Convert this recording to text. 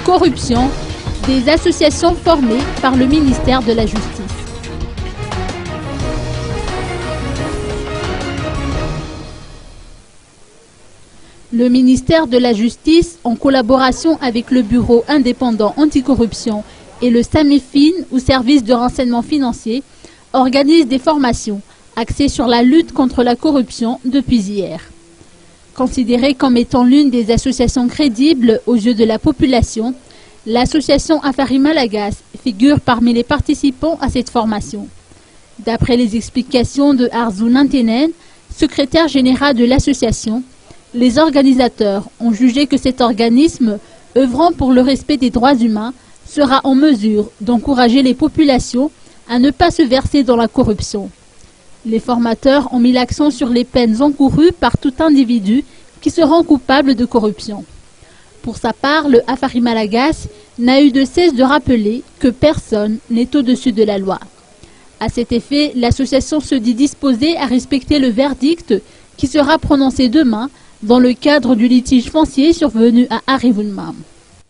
corruption des associations formées par le ministère de la Justice. Le ministère de la Justice, en collaboration avec le Bureau indépendant anticorruption et le SAMEFIN, ou Service de renseignement financier, organise des formations axées sur la lutte contre la corruption depuis hier. Considérée comme étant l'une des associations crédibles aux yeux de la population, l'association Afari Malagas figure parmi les participants à cette formation. D'après les explications de Arzu Nantenen, secrétaire général de l'association, les organisateurs ont jugé que cet organisme, œuvrant pour le respect des droits humains, sera en mesure d'encourager les populations à ne pas se verser dans la corruption. Les formateurs ont mis l'accent sur les peines encourues par tout individu qui se rend coupable de corruption. Pour sa part, le Afari Malagas n'a eu de cesse de rappeler que personne n'est au-dessus de la loi. À cet effet, l'association se dit disposée à respecter le verdict qui sera prononcé demain dans le cadre du litige foncier survenu à Arivunmam.